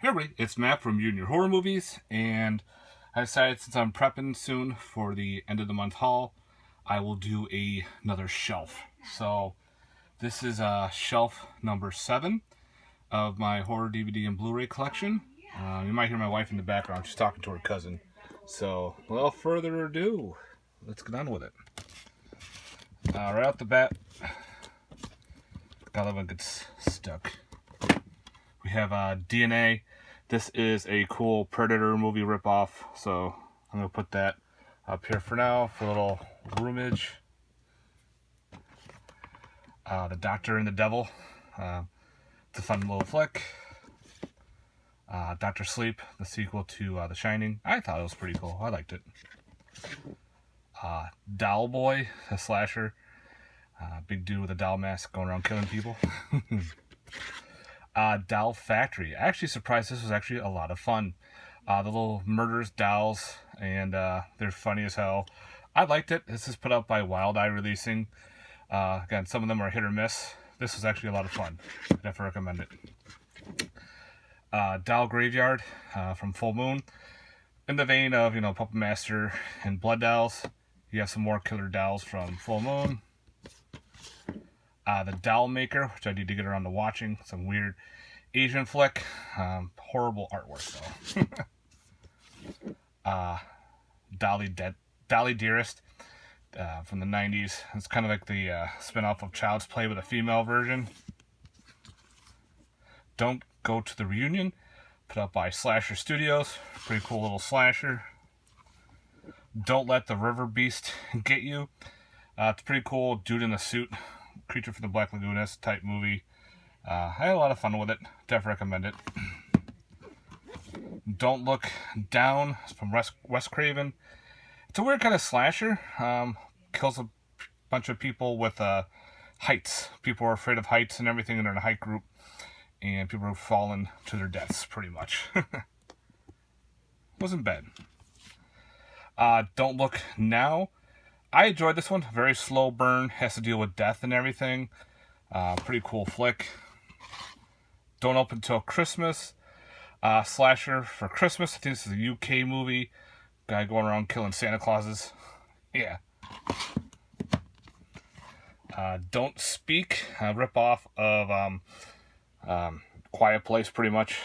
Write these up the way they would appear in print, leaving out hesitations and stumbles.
Hey everybody, it's Matt from Junior Horror Movies, and I decided since I'm prepping soon for the end of the month haul, I will do another shelf. So this is shelf number 7 of my horror DVD and Blu-ray collection. You might hear my wife in the background. She's talking to her cousin. So without further ado, let's get on with it. Right off the bat, God, that one gets stuck. We have DNA. This is a cool Predator movie ripoff, so I'm going to put that up here for now for a little roomage. The Doctor and the Devil. It's a fun little flick. Doctor Sleep, the sequel to The Shining. I thought it was pretty cool. I liked it. Doll Boy, a slasher. Big dude with a doll mask going around killing people. Doll Factory. Actually surprised this was actually a lot of fun. The little murderous dolls, and they're funny as hell. I liked it. This is put out by Wild Eye Releasing. Again, some of them are hit or miss. This was actually a lot of fun. I definitely recommend it. Doll Graveyard from Full Moon. In the vein of, Puppet Master and Blood Dolls, you have some more killer dolls from Full Moon. The Doll Maker, which I need to get around to watching. Some weird Asian flick. Horrible artwork, though. Dolly Dearest from the 90s. It's kind of like the spin-off of Child's Play with a female version. Don't Go to the Reunion, put out by Slasher Studios. Pretty cool little slasher. Don't Let the River Beast Get You. It's a pretty cool dude in a suit. Creature from the Black Lagoon-esque type movie. I had a lot of fun with it. Definitely recommend it. Don't Look Down. It's from Wes Craven. It's a weird kind of slasher. Kills a bunch of people with heights. People are afraid of heights and everything, and they're in a hike group. And people are falling to their deaths, pretty much. Wasn't bad. Don't Look Now. I enjoyed this one. Very slow burn. Has to deal with death and everything. Pretty cool flick. Don't Open Till Christmas. Slasher for Christmas. I think this is a UK movie. Guy going around killing Santa Clauses. Yeah. Don't Speak. Ripoff of Quiet Place, pretty much.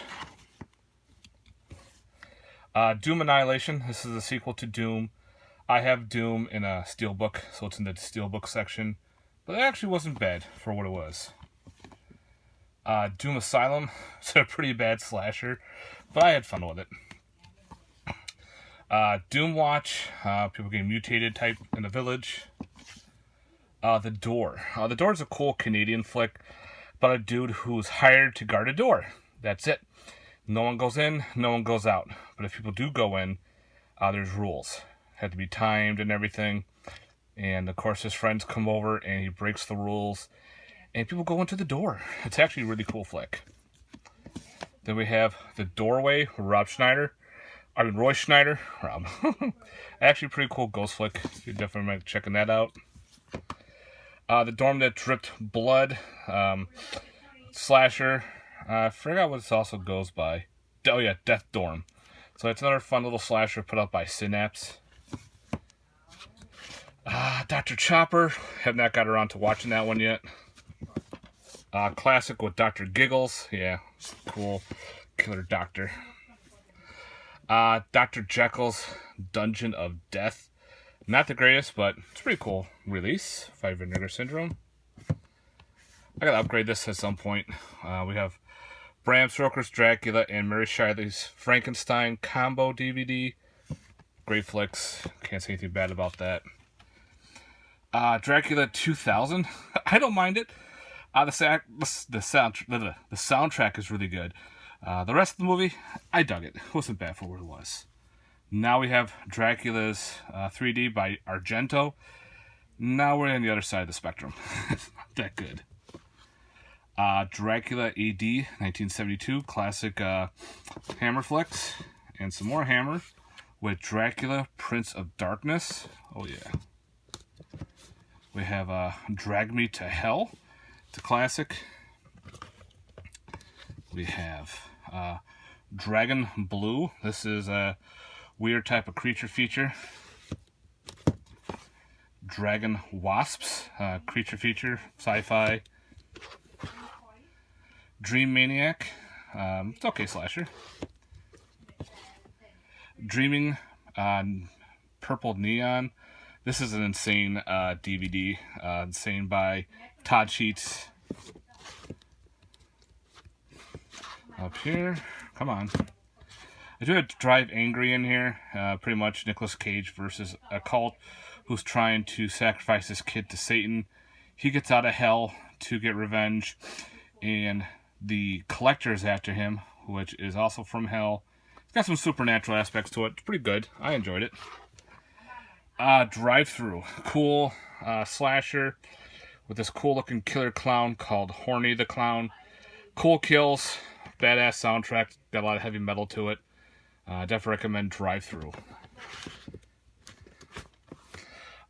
Doom Annihilation. This is a sequel to Doom. I have Doom in a steelbook, so it's in the steelbook section. But it actually wasn't bad for what it was. Doom Asylum. It's a pretty bad slasher, but I had fun with it. Doom Watch. People getting mutated type in the village. The Door. The Door is a cool Canadian flick about a dude who's hired to guard a door. That's it. No one goes in, no one goes out. But if people do go in, there's rules. Had to be timed and everything. And of course his friends come over and he breaks the rules. And people go into the door. It's actually a really cool flick. Then we have The Doorway with Roy Schneider. Rob. Actually a pretty cool ghost flick. You definitely might be checking that out. The Dorm That Dripped Blood. Slasher. I forgot what this also goes by. Oh yeah, Death Dorm. So it's another fun little slasher put out by Synapse. Dr. Chopper. Have not got around to watching that one yet. Classic with Dr. Giggles. Yeah, cool. Killer doctor. Dr. Jekyll's Dungeon of Death. Not the greatest, but it's pretty cool release. Five Vinegar Syndrome. I gotta upgrade this at some point. We have Bram Stoker's Dracula and Mary Shelley's Frankenstein combo DVD. Great flicks. Can't say anything bad about that. Dracula 2000. I don't mind it. The soundtrack is really good. The rest of the movie, I dug it. It wasn't bad for what it was. Now we have Dracula's 3D by Argento. Now we're on the other side of the spectrum. It's not that good. Dracula AD 1972, classic Hammer flicks. And some more Hammer with Dracula Prince of Darkness. Oh yeah. We have Drag Me to Hell. It's a classic. We have Dragon Blue. This is a weird type of creature feature. Dragon Wasps, creature feature, sci-fi. Dream Maniac, it's okay slasher. Dreaming Purple Neon. This is an insane DVD, insane by Todd Sheets. Up here, come on. I do have Drive Angry in here. Pretty much Nicolas Cage versus a cult who's trying to sacrifice his kid to Satan. He gets out of hell to get revenge, and the collector is after him, which is also from hell. It's got some supernatural aspects to it. It's pretty good. I enjoyed it. Drive-Thru. Cool slasher with this cool-looking killer clown called Horny the Clown. Cool kills. Badass soundtrack. Got a lot of heavy metal to it. Definitely recommend Drive-Thru.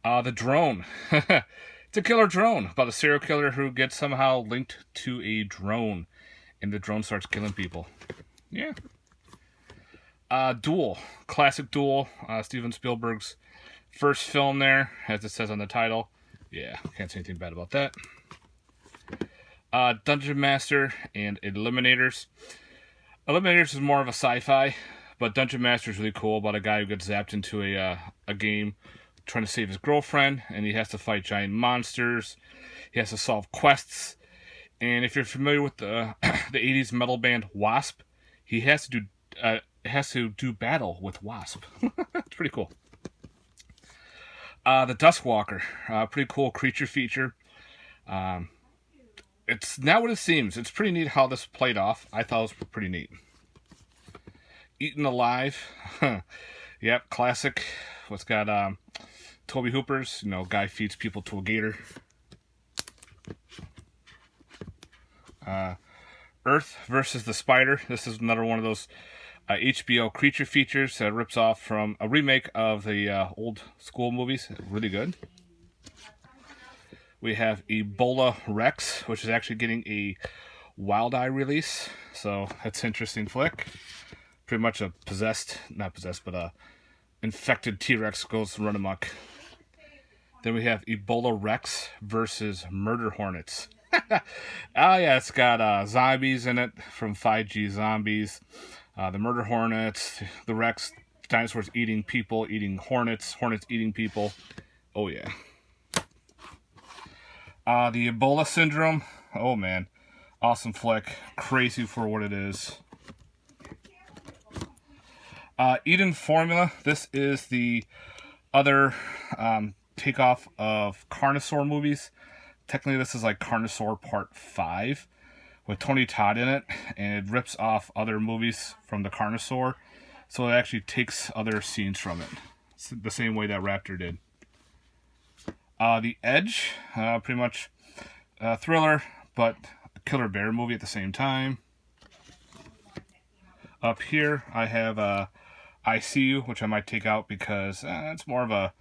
The Drone. It's a killer drone about a serial killer who gets somehow linked to a drone, and the drone starts killing people. Yeah. Duel. Classic Duel. Steven Spielberg's first film there, as it says on the title. Yeah, can't say anything bad about that. Dungeon Master and Eliminators. Eliminators is more of a sci-fi, but Dungeon Master is really cool about a guy who gets zapped into a game trying to save his girlfriend, and he has to fight giant monsters. He has to solve quests. And if you're familiar with the the 80s metal band Wasp, he has to do battle with Wasp. It's pretty cool. The Duskwalker, pretty cool creature feature. It's not what it seems. It's pretty neat how this played off. I thought it was pretty neat. Eaten Alive. Yep, classic. What's got Toby Hooper's, guy feeds people to a gator. Earth versus the Spider. This is another one of those HBO creature features that rips off from a remake of the old school movies. Really good. We have Ebola Rex, which is actually getting a Wild Eye release. So that's an interesting flick. Pretty much a infected T-Rex goes run amok. Then we have Ebola Rex versus Murder Hornets. Oh yeah, it's got zombies in it from 5G Zombies. The Murder Hornets, the Rex, dinosaurs eating people, eating hornets, hornets eating people. Oh yeah. The Ebola Syndrome. Oh man. Awesome flick. Crazy for what it is. Eden Formula. This is the other takeoff of Carnosaur movies. Technically, this is like Carnosaur Part 5 with Tony Todd in it, and it rips off other movies from the Carnosaur, so it actually takes other scenes from it. It's the same way that Raptor did. The Edge, pretty much a thriller, but a killer bear movie at the same time. Up here, I have I See You, which I might take out because it's more of a,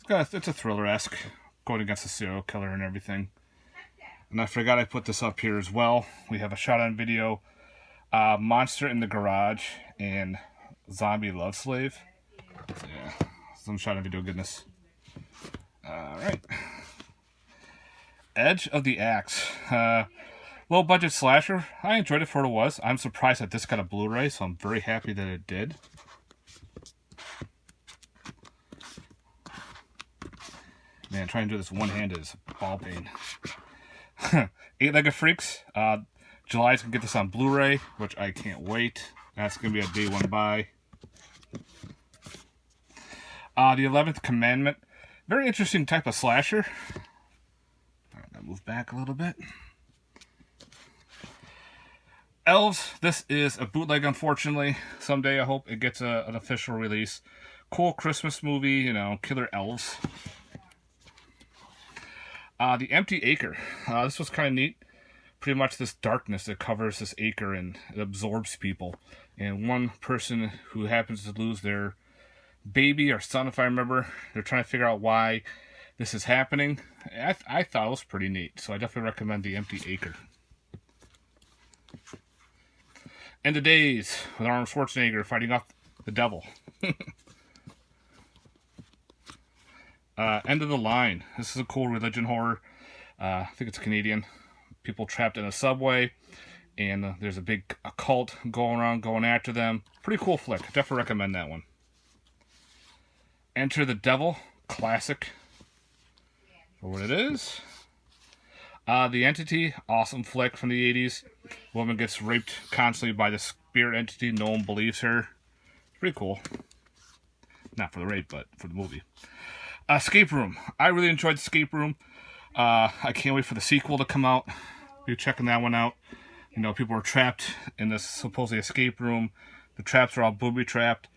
it's a thriller-esque, going against a serial killer and everything. And I forgot I put this up here as well. We have a shot-on video, Monster in the Garage, and Zombie Love Slave. So yeah, some shot-on video goodness. Alright. Edge of the Axe. Low-budget slasher. I enjoyed it for what it was. I'm surprised that this got a Blu-ray, so I'm very happy that it did. Man, trying to do this one-handed is ball pain. Eight-Legged Freaks. July's going to get this on Blu-ray, which I can't wait. That's going to be a day one buy. The 11th Commandment. Very interesting type of slasher. Alright, I'll move back a little bit. Elves. This is a bootleg, unfortunately. Someday I hope it gets an official release. Cool Christmas movie, killer elves. The Empty Acre. This was kind of neat. Pretty much this darkness that covers this acre and it absorbs people. And one person who happens to lose their baby or son, if I remember, they're trying to figure out why this is happening. I thought it was pretty neat, so I definitely recommend The Empty Acre. End of Days with Arnold Schwarzenegger fighting off the devil. End of the Line. This is a cool religion horror. I think it's Canadian. People trapped in a subway, and there's a big cult going around, going after them. Pretty cool flick. Definitely recommend that one. Enter the Devil. Classic. For what it is. The Entity. Awesome flick from the 80s. Woman gets raped constantly by the spirit entity. No one believes her. Pretty cool. Not for the rape, but for the movie. Escape Room. I really enjoyed Escape Room. I can't wait for the sequel to come out. Be checking that one out. You know, people are trapped in this supposedly escape room. The traps are all booby-trapped.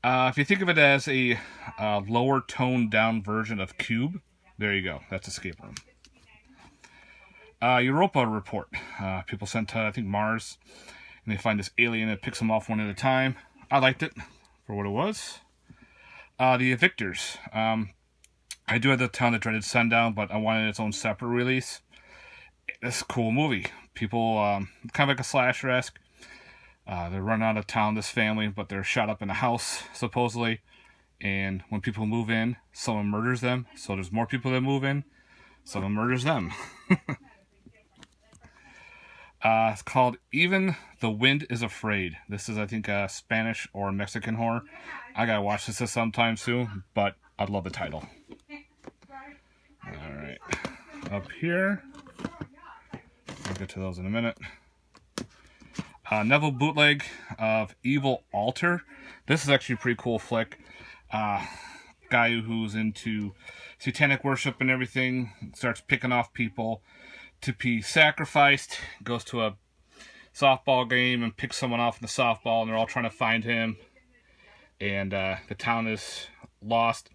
If you think of it as a lower toned down version of Cube, there you go. That's Escape Room. Europa Report. People sent to, I think, Mars, and they find this alien that picks them off one at a time. I liked it for what it was. The Evictors. I do have the Town That Dreaded Sundown, but I wanted its own separate release. It's a cool movie. People, kind of like a slasher-esque. They're running out of town, this family, but they're shot up in a house, supposedly. And when people move in, someone murders them. So there's more people that move in. Someone murders them. It's called Even the Wind is Afraid. This is, I think, a Spanish or Mexican horror. I gotta watch this sometime soon, but I love the title. Alright. Up here. I'll get to those in a minute. Neville bootleg of Evil Altar. This is actually a pretty cool flick. Guy who's into satanic worship and everything starts picking off people to be sacrificed. Goes to a softball game and picks someone off in the softball, and they're all trying to find him. And the town is lost.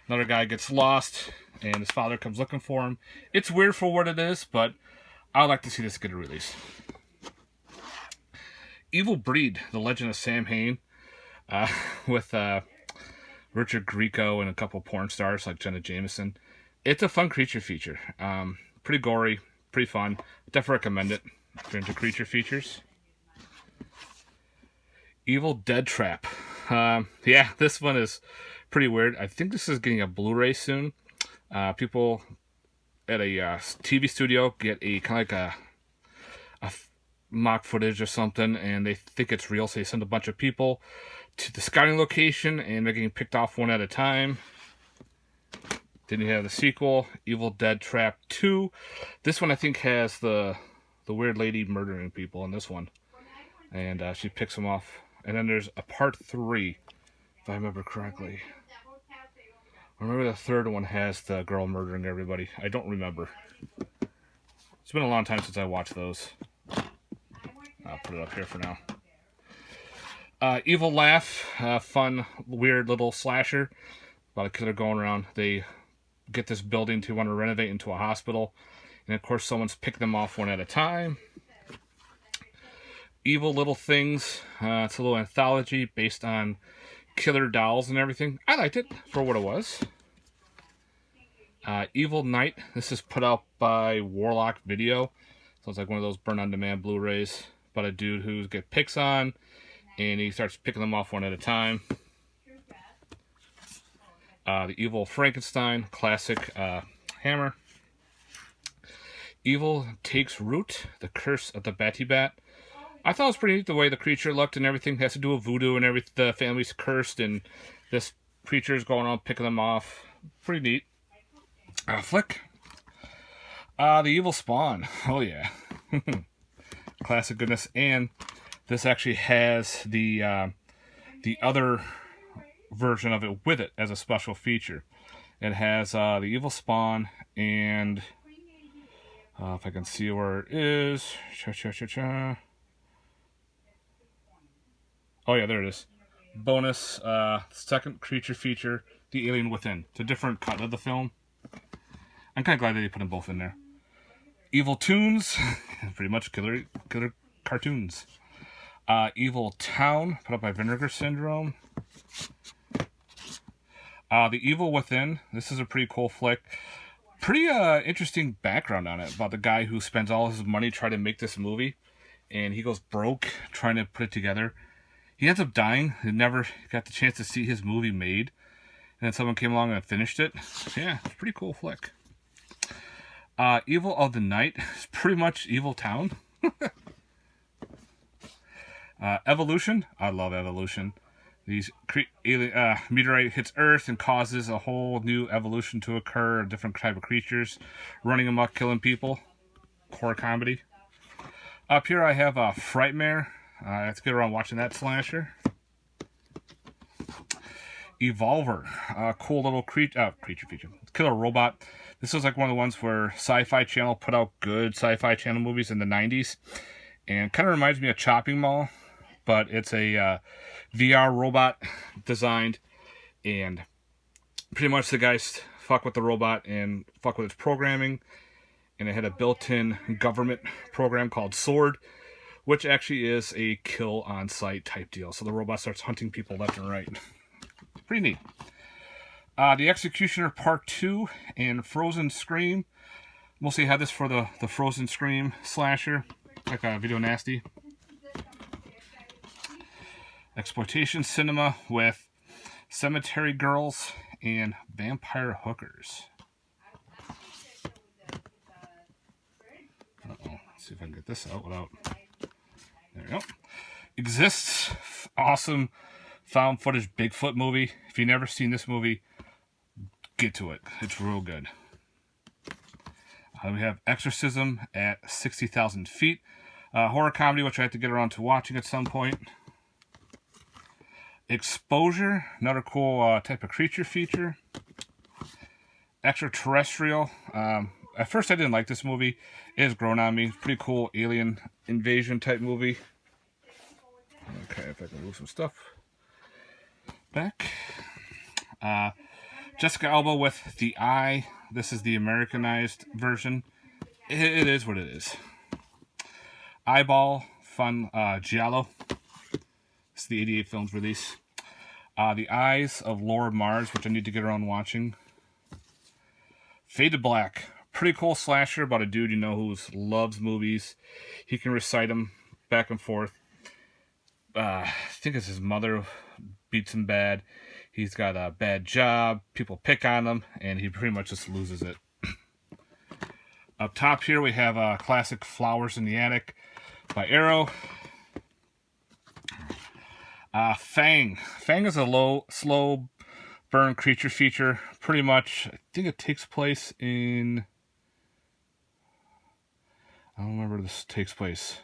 Another guy gets lost, and his father comes looking for him. It's weird for what it is, but I would like to see this get a release. Evil Breed, The Legend of Sam Hain, with Richard Grieco and a couple porn stars like Jenna Jameson. It's a fun creature feature. Pretty gory, pretty fun. Definitely recommend it if you're into creature features. Evil Dead Trap. Yeah, this one is pretty weird. I think this is getting a Blu-ray soon. People at a TV studio get a kind of like a mock footage or something, and they think it's real, so they send a bunch of people to the scouting location, and they're getting picked off one at a time. Then you have the sequel, Evil Dead Trap 2. This one I think has the weird lady murdering people in this one, and she picks them off. And then there's a part 3, if I remember correctly. I remember the third one has the girl murdering everybody. I don't remember. It's been a long time since I watched those. I'll put it up here for now. Evil Laugh, fun, weird little slasher. About a killer going around. They get this building to want to renovate into a hospital. And of course someone's picking them off one at a time. Evil Little Things. It's a little anthology based on killer dolls and everything. I liked it for what it was. Evil Night. This is put out by Warlock Video. So it's like one of those burn-on-demand Blu-rays about a dude who gets picks on, and he starts picking them off one at a time. The Evil Frankenstein, classic Hammer. Evil Takes Root, The Curse of the Batty Bat. I thought it was pretty neat the way the creature looked and everything. It has to do with voodoo and everything. The family's cursed, and this creature's going on picking them off. Pretty neat. Flick. The Evil Spawn. Oh, yeah. Classic goodness. And this actually has the other version of it with it as a special feature. It has the Evil Spawn and if I can see where it is. Oh yeah, there it is. Bonus second creature feature, The Alien Within. It's a different cut of the film. I'm kind of glad that they put them both in there. Evil Toons, pretty much killer cartoons. Evil Town, put up by Vinegar Syndrome. The Evil Within, this is a pretty cool flick. Pretty interesting background on it, about the guy who spends all his money trying to make this movie. and he goes broke trying to put it together. He ends up dying. He never got the chance to see his movie made. And then someone came along and finished it. Yeah, it's a pretty cool flick. Evil of the Night is pretty much Evil Town. Evolution. I love Evolution. These meteorite hits Earth and causes a whole new evolution to occur, different type of creatures running amok, killing people. Horror comedy. Up here I have Frightmare. Let's get around watching that slasher. Evolver. Cool little creature feature. Killer robot. This was like one of the ones where Sci-Fi Channel put out good Sci-Fi Channel movies in the 90s. And kind of reminds me of Chopping Mall. But it's a VR robot designed, and pretty much the guys fuck with the robot and fuck with its programming, and it had a built-in government program called Sword, which actually is a kill on sight type deal. So the robot starts hunting people left and right. Pretty neat. The Executioner Part 2 and Frozen Scream. Mostly had this for the Frozen Scream slasher, like a Video Nasty. Exploitation cinema with Cemetery Girls and Vampire Hookers. Let's see if I can get this out without... There we go. Exists. Awesome found footage Bigfoot movie. If you've never seen this movie, get to it. It's real good. We have Exorcism at 60,000 feet. Horror comedy, which I have to get around to watching at some point. Exposure, another cool type of creature feature. Extraterrestrial. At first I didn't like this movie. It has grown on me. Pretty cool alien invasion type movie. Okay, if I can move some stuff back. Jessica Alba with The Eye. This is the Americanized version. It is what it is. Eyeball, fun, Giallo. It's the 88 films release. The Eyes of Lord Mars, which I need to get around watching. Faded Black. Pretty cool slasher about a dude who loves movies. He can recite them back and forth. I think it's his mother beats him bad. He's got a bad job. People pick on him, and he pretty much just loses it. Up top here we have classic Flowers in the Attic by Arrow. Fang. Fang is a slow burn creature feature. Pretty much, I think it takes place in... I don't remember where this takes place.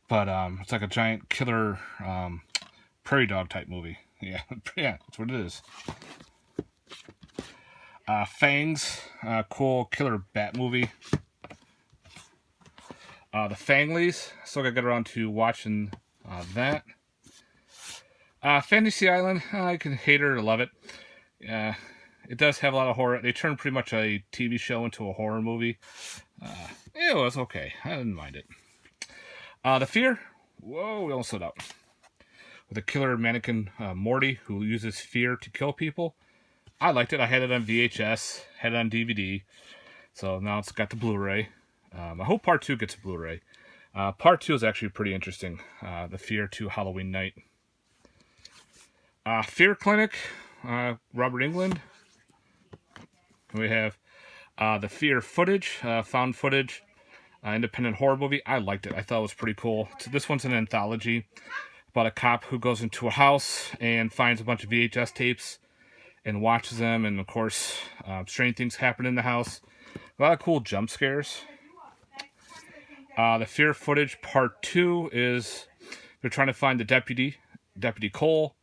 But it's like a giant killer prairie dog type movie. Yeah, yeah, that's what it is. Fangs. Cool killer bat movie. The Fanglies. Still got to get around to watching that. Fantasy Island, I can hate it or love it. It does have a lot of horror. They turned pretty much a TV show into a horror movie. It was okay. I didn't mind it. The Fear. Whoa, we almost stood out. With a killer mannequin, Morty, who uses fear to kill people. I liked it. I had it on VHS, had it on DVD. So now it's got the Blu-ray. I hope Part 2 gets a Blu-ray. Part 2 is actually pretty interesting. The Fear 2 Halloween Night. Fear Clinic, Robert Englund. We have the Fear footage, found footage, independent horror movie. I liked it. I thought it was pretty cool. So this one's an anthology about a cop who goes into a house and finds a bunch of VHS tapes and watches them. And, of course, strange things happen in the house. A lot of cool jump scares. The Fear footage part 2 is they're trying to find the Deputy Cole.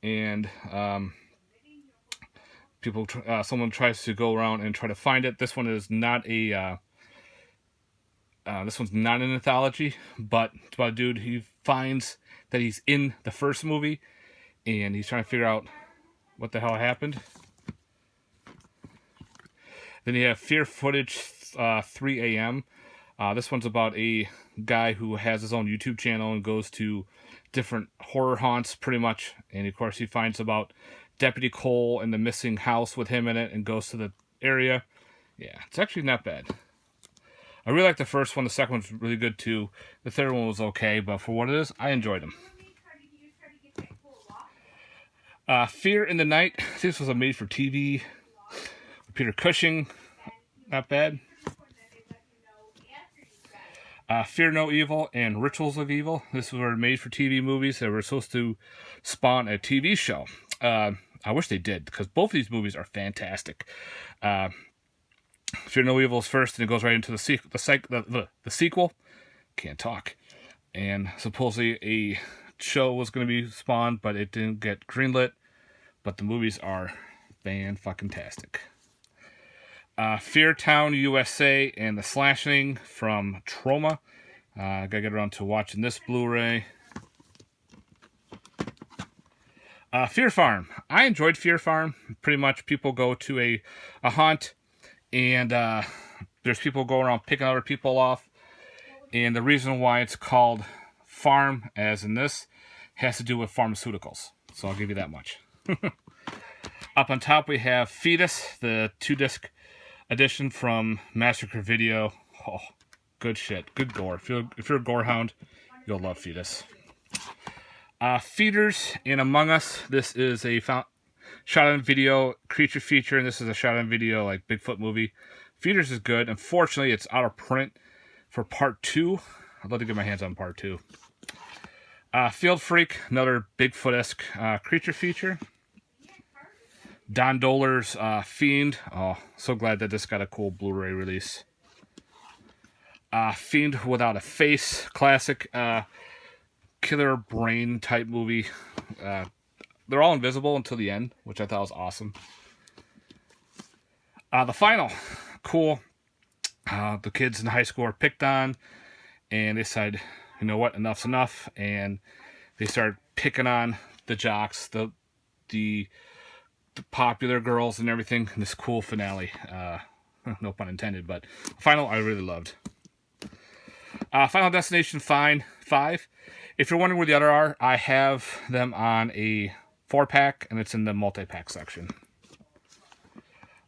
And someone tries to go around and try to find it. This one is not this one's not an anthology, but it's about a dude who finds that he's in the first movie, and he's trying to figure out what the hell happened. Then you have Fear footage 3 a.m. This one's about a guy who has his own YouTube channel and goes to different horror haunts, pretty much. And, of course, he finds about Deputy Cole and the missing house with him in it and goes to the area. Yeah, it's actually not bad. I really liked the first one. The second one's really good too. The third one was okay, but for what it is, I enjoyed them. Fear in the Night. This was a made-for-TV. Peter Cushing. Not bad. Fear No Evil and Rituals of Evil. This were made-for-TV movies that were supposed to spawn a TV show. I wish they did, because both of these movies are fantastic. Fear No Evil is first, and it goes right into the sequel. Can't talk. And supposedly a show was going to be spawned, but it didn't get greenlit. But the movies are fan-fucking-tastic. Fear Town USA and The Slashing from Trauma. I gotta get around to watching this Blu-ray. Fear Farm. I enjoyed Fear Farm. Pretty much people go to a haunt, and there's people going around picking other people off. And the reason why it's called Farm, as in this, has to do with pharmaceuticals. So I'll give you that much. Up on top we have Fetus, the 2-disc edition from Massacre Video. Oh, good shit. Good gore. If you're a gore hound, you'll love Fetus. Feeders and Among Us. This is a shot-on-video creature feature, and this is a shot-on-video like Bigfoot movie. Feeders is good. Unfortunately, it's out of print for part 2. I'd love to get my hands on part 2. Field Freak, another Bigfoot-esque creature feature. Don Dohler's Fiend. Oh, so glad that this got a cool Blu-ray release. Fiend Without a Face, classic killer brain type movie. They're all invisible until the end, which I thought was awesome. The Final, cool. The kids in high school are picked on, and they decide, you know what, enough's enough, and they start picking on the jocks, the popular girls and everything in this cool finale. No pun intended, but Final I really loved. Final Destination 5. If you're wondering where the other are, I have them on a 4-pack, and it's in the multi-pack section.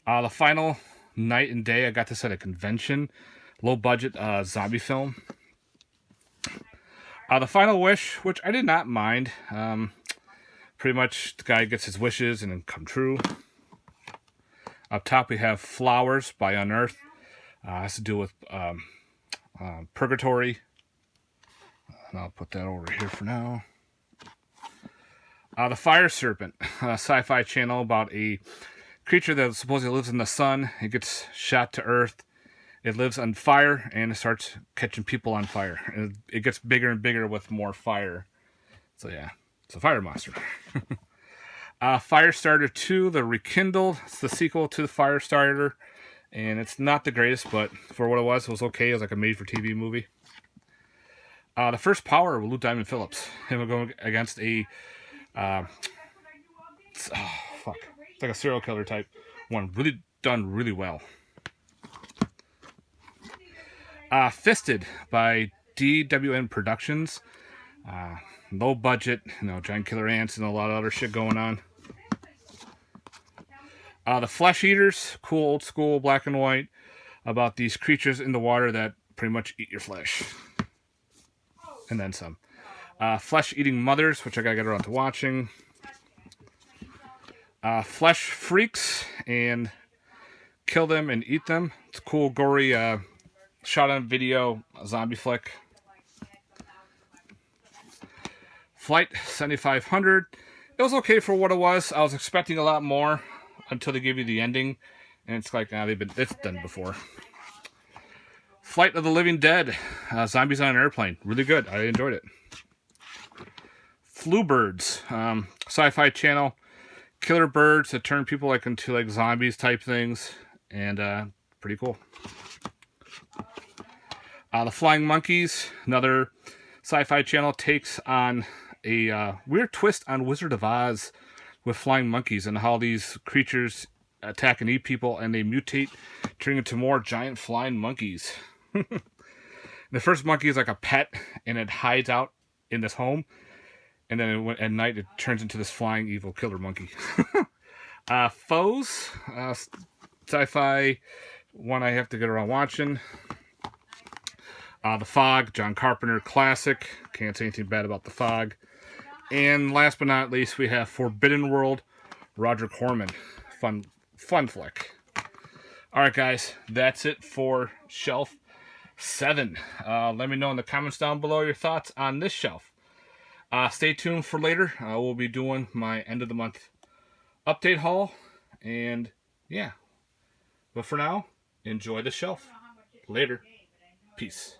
The Final Night and Day, I got this at a convention. Low budget zombie film. The Final Wish, which I did not mind. Pretty much the guy gets his wishes and then come true. Up top we have Flowers by Unearthed. Has to do with purgatory. And I'll put that over here for now. The Fire Serpent, Sci-Fi channel about a creature that supposedly lives in the sun. It gets shot to earth. It lives on fire, and it starts catching people on fire. And it gets bigger and bigger with more fire. So yeah, it's a fire monster. Firestarter 2, The Rekindled. It's the sequel to the Firestarter. And it's not the greatest, but for what it was okay. It was like a made-for-TV movie. The First Power with Lou Diamond Phillips. Him going against a... It's like a serial killer type one. Really done really well. Fisted by DWN Productions. Low budget, giant killer ants and a lot of other shit going on. The Flesh Eaters, cool old school black and white, about these creatures in the water that pretty much eat your flesh. And then some. Flesh Eating Mothers, which I gotta get around to watching. Flesh Freaks and Kill Them and Eat Them. It's a cool, gory, shot on video zombie flick. Flight 7500. It was okay for what it was. I was expecting a lot more until they give you the ending, and it's like, it's done before. Flight of the Living Dead, zombies on an airplane, really good. I enjoyed it. Flu Birds, Sci-Fi channel, killer birds that turn people into zombies type things, and pretty cool. The Flying Monkeys, another Sci-Fi channel, takes on a weird twist on Wizard of Oz with flying monkeys and how these creatures attack and eat people, and they mutate, turning into more giant flying monkeys. The first monkey is like a pet, and it hides out in this home, and then at night it turns into this flying evil killer monkey. Foes, Sci-Fi one I have to get around watching. The Fog, John Carpenter classic. Can't say anything bad about The Fog. And last but not least, we have Forbidden World, Roger Corman. Fun flick. Alright guys, that's it for Shelf 7. Let me know in the comments down below your thoughts on this shelf. Stay tuned for later. We'll be doing my end of the month update haul. And yeah. But for now, enjoy the shelf. Later. Peace.